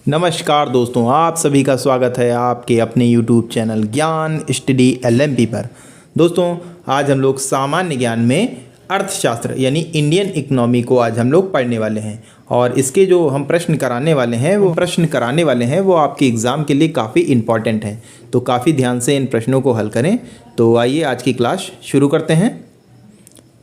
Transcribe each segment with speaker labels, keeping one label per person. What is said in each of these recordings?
Speaker 1: नमस्कार दोस्तों, आप सभी का स्वागत है आपके अपने YouTube चैनल ज्ञान स्टडी LMP पर। दोस्तों, आज हम लोग सामान्य ज्ञान में अर्थशास्त्र यानी इंडियन इकोनॉमी को आज हम लोग पढ़ने वाले हैं और इसके जो हम प्रश्न कराने वाले हैं वो आपके एग्ज़ाम के लिए काफ़ी इम्पॉर्टेंट हैं। तो काफ़ी ध्यान से इन प्रश्नों को हल करें। तो आइए आज की क्लास शुरू करते हैं।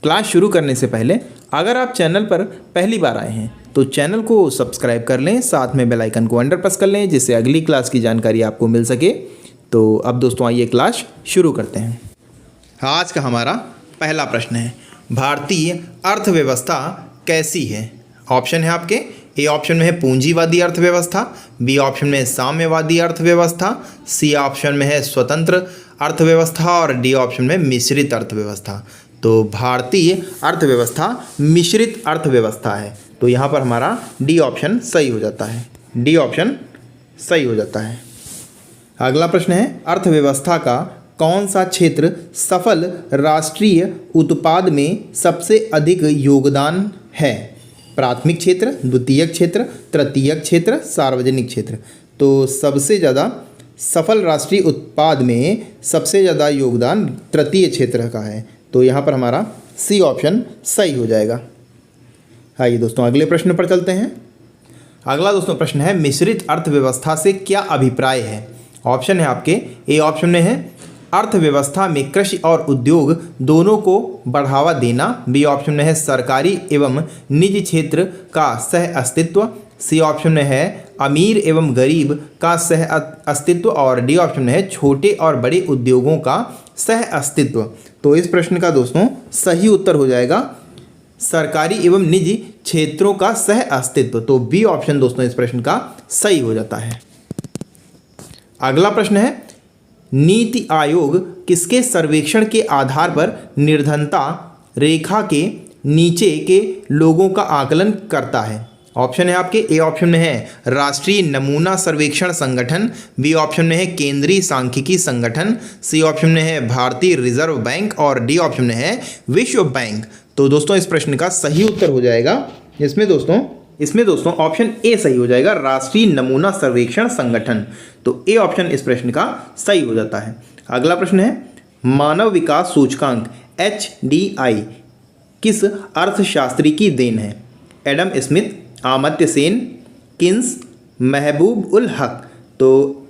Speaker 1: क्लास शुरू करने से पहले अगर आप चैनल पर पहली बार आए हैं तो चैनल को सब्सक्राइब कर लें, साथ में बेल आइकन को अंडर प्रेस कर लें जिससे अगली क्लास की जानकारी आपको मिल सके। तो अब दोस्तों आइए क्लास शुरू करते हैं। आज का हमारा पहला प्रश्न है, भारतीय अर्थव्यवस्था कैसी है? ऑप्शन है आपके, ए ऑप्शन में है पूंजीवादी अर्थव्यवस्था, बी ऑप्शन में है साम्यवादी अर्थव्यवस्था, सी ऑप्शन में है स्वतंत्र अर्थव्यवस्था और डी ऑप्शन में मिश्रित अर्थव्यवस्था। तो भारतीय अर्थव्यवस्था मिश्रित अर्थव्यवस्था है। तो यहाँ पर हमारा डी ऑप्शन सही हो जाता है। डी ऑप्शन सही हो जाता है। अगला प्रश्न है, अर्थव्यवस्था का कौन सा क्षेत्र सफल राष्ट्रीय उत्पाद में सबसे अधिक योगदान है? प्राथमिक क्षेत्र, द्वितीयक क्षेत्र, तृतीयक क्षेत्र, सार्वजनिक क्षेत्र। तो सबसे ज़्यादा सफल राष्ट्रीय उत्पाद में सबसे ज़्यादा योगदान तृतीय क्षेत्र का है। तो यहाँ पर हमारा सी ऑप्शन सही हो जाएगा। आइए दोस्तों अगले प्रश्न पर चलते हैं। अगला दोस्तों प्रश्न है, मिश्रित अर्थव्यवस्था से क्या अभिप्राय है? ऑप्शन है आपके, ए ऑप्शन में है अर्थव्यवस्था में कृषि और उद्योग दोनों को बढ़ावा देना, बी ऑप्शन में है सरकारी एवं निजी क्षेत्र का सह अस्तित्व, सी ऑप्शन में है अमीर एवं गरीब का सह अस्तित्व और डी ऑप्शन में है छोटे और बड़े उद्योगों का सह अस्तित्व। तो इस प्रश्न का दोस्तों सही उत्तर हो जाएगा सरकारी एवं निजी क्षेत्रों का सह अस्तित्व। तो बी ऑप्शन दोस्तों इस प्रश्न का सही हो जाता है। अगला प्रश्न है, नीति आयोग किसके सर्वेक्षण के आधार पर निर्धनता रेखा के नीचे के लोगों का आकलन करता है? ऑप्शन है आपके, ए ऑप्शन में है राष्ट्रीय नमूना सर्वेक्षण संगठन, बी ऑप्शन में है केंद्रीय सांख्यिकी संगठन, सी ऑप्शन में है भारतीय रिजर्व बैंक और डी ऑप्शन में है विश्व बैंक। तो दोस्तों इस प्रश्न का सही उत्तर हो जाएगा इसमें दोस्तों ऑप्शन ए सही हो जाएगा, राष्ट्रीय नमूना सर्वेक्षण संगठन। तो ए ऑप्शन इस प्रश्न का सही हो जाता है। अगला प्रश्न है, मानव विकास सूचकांक HDI किस अर्थशास्त्री की देन है? Adam Smith, Amartya Sen, Keynes, महबूब उल हक। तो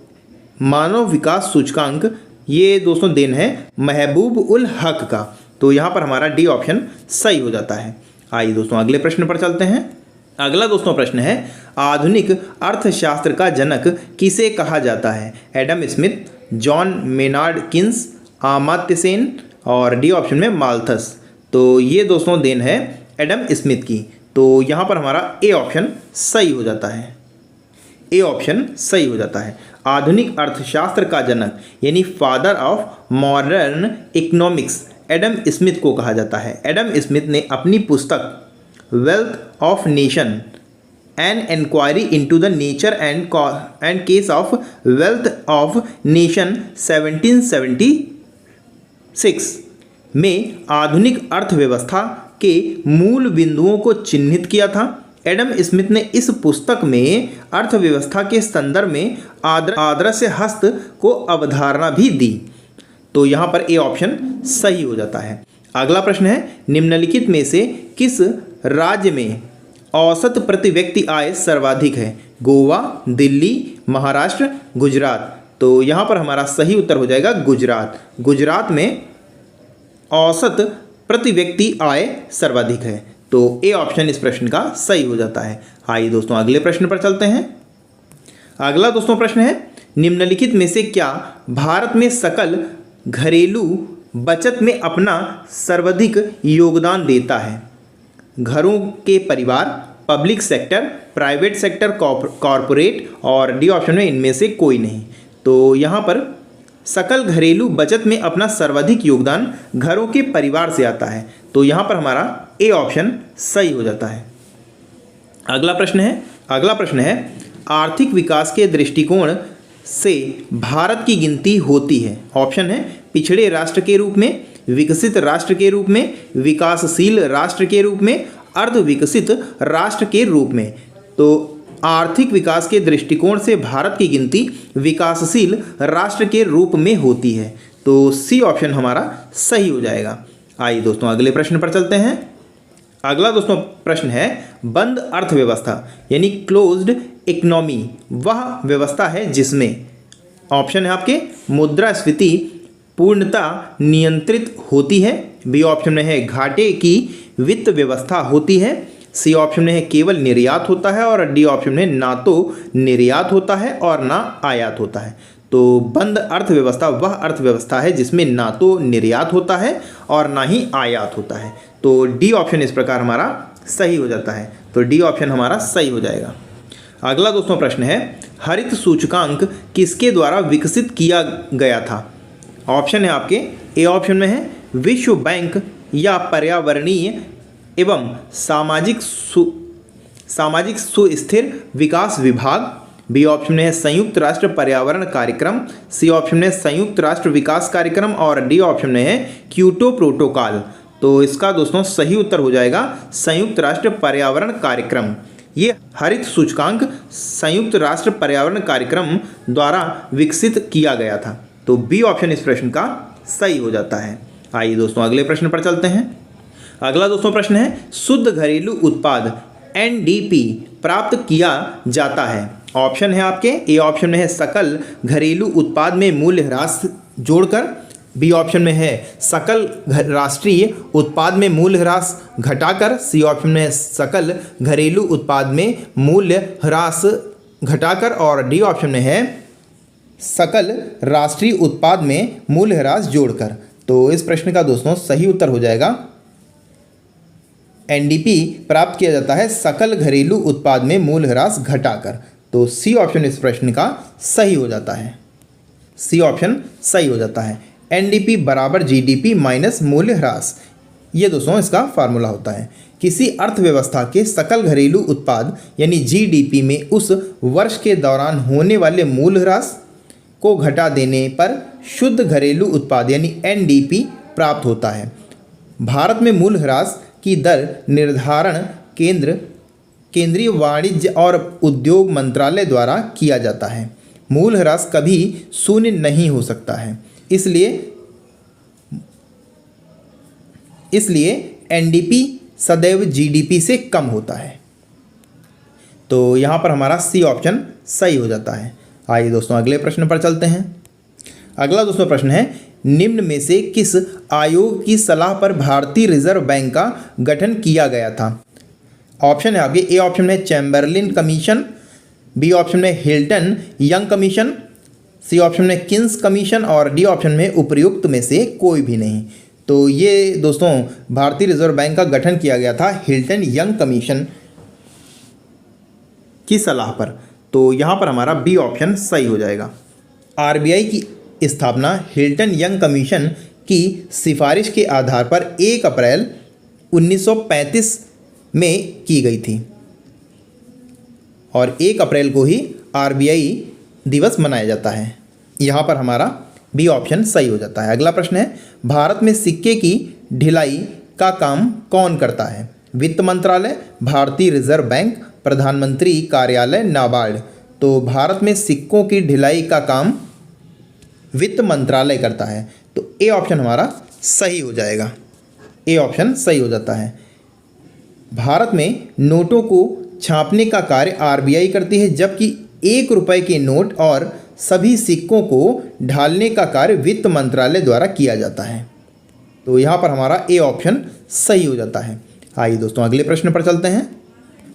Speaker 1: मानव विकास सूचकांक ये दोस्तों देन है महबूब उल हक का। तो यहाँ पर हमारा डी ऑप्शन सही हो जाता है। आइए दोस्तों अगले प्रश्न पर चलते हैं। अगला दोस्तों प्रश्न है, आधुनिक अर्थशास्त्र का जनक किसे कहा जाता है? Adam Smith, John Maynard Keynes, Amartya Sen और डी ऑप्शन में माल्थस। तो ये दोस्तों देन है एडम स्मिथ की। तो यहाँ पर हमारा ए ऑप्शन सही हो जाता है। ए ऑप्शन सही हो जाता है। आधुनिक अर्थशास्त्र का जनक यानी father of modern economics Adam Smith को कहा जाता है। एडम स्मिथ ने अपनी पुस्तक wealth of nation an inquiry into the nature and causes of wealth of nation 1776 में आधुनिक अर्थव्यवस्था के मूल बिंदुओं को चिन्हित किया था। एडम स्मिथ ने इस पुस्तक में अर्थव्यवस्था के संदर्भ में आदर्श हस्त को अवधारणा भी दी। तो यहाँ पर ए ऑप्शन सही हो जाता है। अगला प्रश्न है, निम्नलिखित में से किस राज्य में औसत प्रति व्यक्ति आय सर्वाधिक है? गोवा, दिल्ली, महाराष्ट्र, गुजरात। तो यहाँ पर हमारा सही उत्तर हो जाएगा गुजरात। गुजरात में औसत प्रति व्यक्ति आय सर्वाधिक है। तो ए ऑप्शन इस प्रश्न का सही हो जाता है। आइए दोस्तों अगले प्रश्न पर चलते हैं। अगला दोस्तों प्रश्न है, निम्नलिखित में से क्या भारत में सकल घरेलू बचत में अपना सर्वाधिक योगदान देता है? घरों के परिवार, public sector, private sector, corporate और डी ऑप्शन में इनमें से कोई नहीं। तो यहाँ पर सकल घरेलू बचत में अपना सर्वाधिक योगदान घरों के परिवार से आता है। तो यहाँ पर हमारा ए ऑप्शन सही हो जाता है। अगला प्रश्न है, आर्थिक विकास के दृष्टिकोण से भारत की गिनती होती है? ऑप्शन है पिछड़े राष्ट्र के रूप में, विकसित राष्ट्र के रूप में, विकासशील राष्ट्र के रूप में, अर्ध विकसित राष्ट्र के रूप में। तो आर्थिक विकास के दृष्टिकोण से भारत की गिनती विकासशील राष्ट्र के रूप में होती है। तो सी ऑप्शन हमारा सही हो जाएगा। आइए दोस्तों अगले प्रश्न पर चलते हैं। अगला दोस्तों प्रश्न है, बंद अर्थव्यवस्था यानी क्लोज्ड इकोनॉमी वह व्यवस्था है जिसमें, ऑप्शन है आपके, मुद्रास्फीति पूर्णतः नियंत्रित होती है, बी ऑप्शन में है घाटे की वित्त व्यवस्था होती है, सी ऑप्शन में है केवल निर्यात होता है, और डी ऑप्शन में ना तो निर्यात होता है और ना आयात होता है। तो बंद अर्थव्यवस्था वह अर्थव्यवस्था है जिसमें ना तो निर्यात होता है और ना ही आयात होता है। तो डी ऑप्शन इस प्रकार हमारा सही हो जाता है। तो डी ऑप्शन हमारा सही हो जाएगा। अगला दोस्तों प्रश्न है, हरित सूचकांक किसके द्वारा विकसित किया गया था? ऑप्शन है आपके, ए ऑप्शन में है विश्व बैंक या पर्यावरणीय एवं सामाजिक सुस्थिर विकास विभाग, बी ऑप्शन में है संयुक्त राष्ट्र पर्यावरण कार्यक्रम, सी ऑप्शन में संयुक्त राष्ट्र विकास कार्यक्रम, और डी ऑप्शन में है क्योटो प्रोटोकॉल। तो इसका दोस्तों सही उत्तर हो जाएगा संयुक्त राष्ट्र पर्यावरण कार्यक्रम। ये हरित सूचकांक संयुक्त राष्ट्र पर्यावरण कार्यक्रम द्वारा विकसित किया गया था। तो बी ऑप्शन इस प्रश्न का सही हो जाता है। आइए दोस्तों अगले प्रश्न पर चलते हैं। अगला दोस्तों प्रश्न है, शुद्ध घरेलू उत्पाद एनडीपी प्राप्त किया जाता है। ऑप्शन है आपके, ए ऑप्शन में है सकल घरेलू उत्पाद में मूल्य ह्रास जोड़कर, बी ऑप्शन में है सकल राष्ट्रीय उत्पाद में मूल्य ह्रास घटाकर, सी ऑप्शन में है सकल घरेलू उत्पाद में मूल्य ह्रास घटाकर, और डी ऑप्शन में है सकल राष्ट्रीय उत्पाद में मूल्य ह्रास जोड़कर। तो इस प्रश्न का दोस्तों सही उत्तर हो जाएगा, एनडीपी प्राप्त किया जाता है सकल घरेलू उत्पाद में मूल्य ह्रास घटाकर। तो सी ऑप्शन इस प्रश्न का सही हो जाता है। सी ऑप्शन सही हो जाता है। एनडीपी बराबर जीडीपी माइनस मूल्य ह्रास, ये दोस्तों इसका फार्मूला होता है। किसी अर्थव्यवस्था के सकल घरेलू उत्पाद यानी जीडीपी में उस वर्ष के दौरान होने वाले मूल्य ह्रास को घटा देने पर शुद्ध घरेलू उत्पाद यानी एनडीपी प्राप्त होता है। भारत में मूल्य ह्रास की दर निर्धारण केंद्रीय वाणिज्य और उद्योग मंत्रालय द्वारा किया जाता है। मूल्य ह्रास कभी शून्य नहीं हो सकता है, इसलिए एनडीपी सदैव जीडीपी से कम होता है। तो यहाँ पर हमारा सी ऑप्शन सही हो जाता है। आइए दोस्तों अगले प्रश्न पर चलते हैं। अगला दोस्तों प्रश्न है, निम्न में से किस आयोग की सलाह पर भारतीय रिजर्व बैंक का गठन किया गया था? ऑप्शन है आपके, ए ऑप्शन में चैम्बरलिन कमीशन, बी ऑप्शन में Hilton Young commission, C option में किन्स कमीशन, और डी ऑप्शन में उपर्युक्त में से कोई भी नहीं। तो ये दोस्तों भारतीय रिजर्व बैंक का गठन किया गया था हिल्टन यंग कमीशन की सलाह पर। तो यहाँ पर हमारा बी ऑप्शन सही हो जाएगा। आरबीआई की स्थापना हिल्टन यंग कमीशन की सिफारिश के आधार पर 1 अप्रैल 1935 में की गई थी और 1 अप्रैल को ही आरबीआई दिवस मनाया जाता है। यहाँ पर हमारा बी ऑप्शन सही हो जाता है। अगला प्रश्न है, भारत में सिक्के की ढिलाई का काम कौन करता है? वित्त मंत्रालय, भारतीय रिजर्व बैंक, प्रधानमंत्री कार्यालय, नाबार्ड। तो भारत में सिक्कों की ढिलाई का काम वित्त मंत्रालय करता है। तो ए ऑप्शन हमारा सही हो जाएगा। ए ऑप्शन सही हो जाता है। भारत में नोटों को छापने का कार्य आरबीआई करती है, जबकि 1 रुपये के नोट और सभी सिक्कों को ढालने का कार्य वित्त मंत्रालय द्वारा किया जाता है। तो यहाँ पर हमारा ए ऑप्शन सही हो जाता है। आइए दोस्तों अगले प्रश्न पर चलते हैं।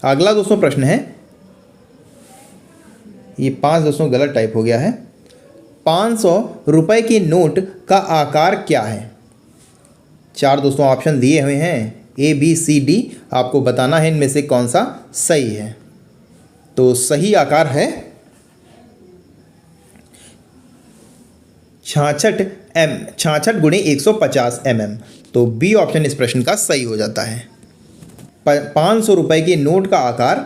Speaker 1: अगला दोस्तों प्रश्न है, ये 5 दोस्तों गलत टाइप हो गया है। 500 रुपये के नोट का आकार क्या है? 4 दोस्तों ऑप्शन दिए हुए हैं, ए बी सी डी। आपको बताना है इनमें से कौन सा सही है। तो सही आकार है 66 गुणे 150 mm। तो बी ऑप्शन इस प्रश्न का सही हो जाता है। 500 रुपये के नोट का आकार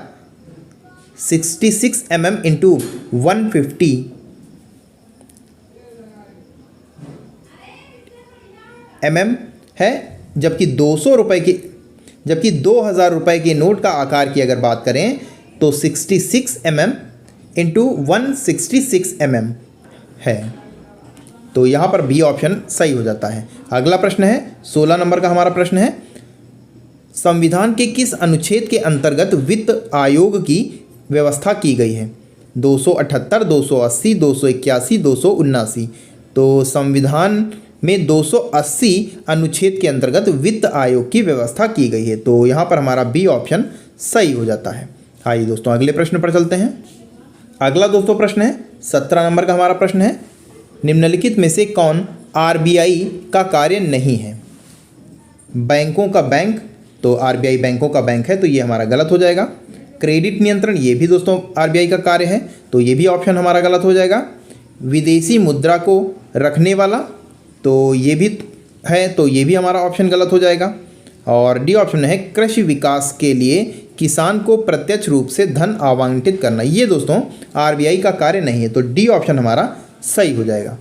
Speaker 1: 66 mm इंटू 150 mm है, जबकि 2000 रुपये के नोट का आकार की अगर बात करें तो 66 mm इंटू 166 mm है। तो यहाँ पर बी ऑप्शन सही हो जाता है। अगला प्रश्न है 16 नंबर का हमारा प्रश्न है, संविधान के किस अनुच्छेद के अंतर्गत वित्त आयोग की व्यवस्था की गई है? 278, 280, 281, 279। तो संविधान में 280 अनुच्छेद के अंतर्गत वित्त आयोग की व्यवस्था की गई है। तो यहाँ पर हमारा बी ऑप्शन सही हो जाता है। आइए दोस्तों अगले प्रश्न पर चलते हैं। अगला दोस्तों प्रश्न है 17 नंबर का हमारा प्रश्न है, निम्नलिखित में से कौन आरबीआई का कार्य नहीं है? बैंकों का बैंक, तो आरबीआई बैंकों का बैंक है, तो ये हमारा गलत हो जाएगा। क्रेडिट नियंत्रण, ये भी दोस्तों आरबीआई का कार्य है, तो ये भी ऑप्शन हमारा गलत हो जाएगा। विदेशी मुद्रा को रखने वाला, तो ये भी है, तो ये भी हमारा ऑप्शन गलत हो जाएगा। और डी ऑप्शन है कृषि विकास के लिए किसान को प्रत्यक्ष रूप से धन आवंटित करना, ये दोस्तों आरबीआई का कार्य नहीं है, तो डी ऑप्शन हमारा सही हो जाएगा।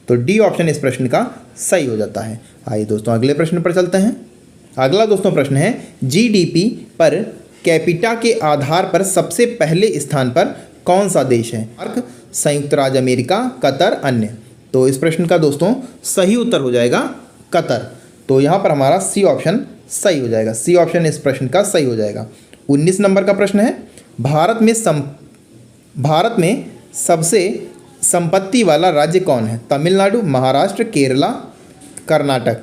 Speaker 1: तो डी ऑप्शन इस प्रश्न का सही हो जाता है। आइए दोस्तों अगले प्रश्न पर चलते हैं। अगला दोस्तों प्रश्न है, जीडीपी पर कैपिटा के आधार पर सबसे पहले स्थान पर कौन सा देश है? संयुक्त राज्य अमेरिका, कतर, अन्य। तो इस प्रश्न का दोस्तों सही उत्तर हो जाएगा कतर। तो यहाँ पर हमारा सी ऑप्शन सही हो जाएगा। सी ऑप्शन इस प्रश्न का सही हो जाएगा। 19 नंबर का प्रश्न है, भारत में सबसे संपत्ति वाला राज्य कौन है? तमिलनाडु, महाराष्ट्र, केरला, कर्नाटक।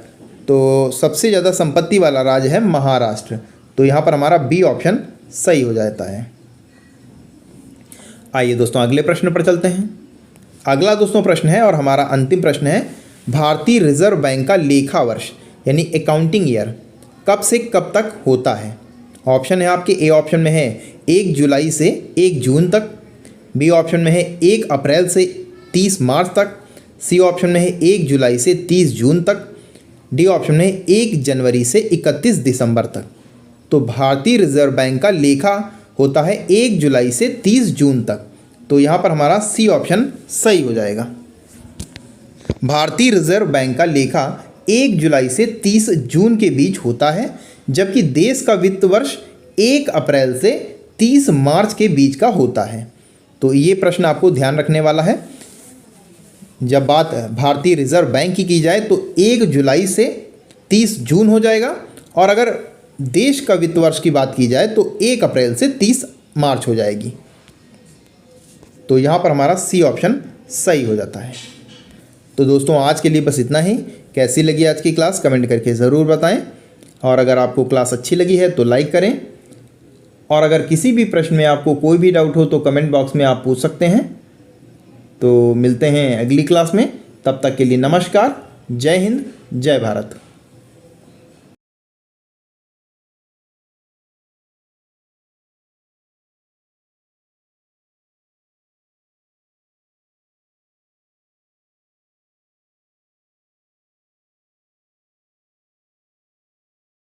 Speaker 1: तो सबसे ज़्यादा संपत्ति वाला राज्य है महाराष्ट्र। तो यहाँ पर हमारा बी ऑप्शन सही हो जाता है। आइए दोस्तों अगले प्रश्न पर चलते हैं। अगला दोस्तों प्रश्न है और हमारा अंतिम प्रश्न है, भारतीय रिजर्व बैंक का लेखा वर्ष यानी अकाउंटिंग ईयर कब से कब तक होता है? ऑप्शन है आपके, ए ऑप्शन में है 1 जुलाई से 1 जून तक, बी ऑप्शन में है 1 अप्रैल से 30 मार्च तक, सी ऑप्शन में है 1 जुलाई से 30 जून तक, डी ऑप्शन में है 1 जनवरी से 31 दिसंबर तक। तो भारतीय रिजर्व बैंक का लेखा होता है 1 जुलाई से 30 जून तक। तो यहाँ पर हमारा सी ऑप्शन सही हो जाएगा। भारतीय रिजर्व बैंक का लेखा 1 जुलाई से 30 जून के बीच होता है, जबकि देश का वित्त वर्ष 1 अप्रैल से 30 मार्च के बीच का होता है। तो ये प्रश्न आपको ध्यान रखने वाला है। जब बात भारतीय रिजर्व बैंक की जाए तो 1 जुलाई से 30 जून हो जाएगा, और अगर देश का वित्त वर्ष की बात की जाए तो 1 अप्रैल से 30 मार्च हो जाएगी। तो यहाँ पर हमारा सी ऑप्शन सही हो जाता है। तो दोस्तों आज के लिए बस इतना ही। कैसी लगी आज की क्लास कमेंट करके ज़रूर बताएं, और अगर आपको क्लास अच्छी लगी है तो लाइक करें, और अगर किसी भी प्रश्न में आपको कोई भी डाउट हो तो कमेंट बॉक्स में आप पूछ सकते हैं। तो मिलते हैं अगली क्लास में, तब तक के लिए नमस्कार, जय हिंद, जय भारत।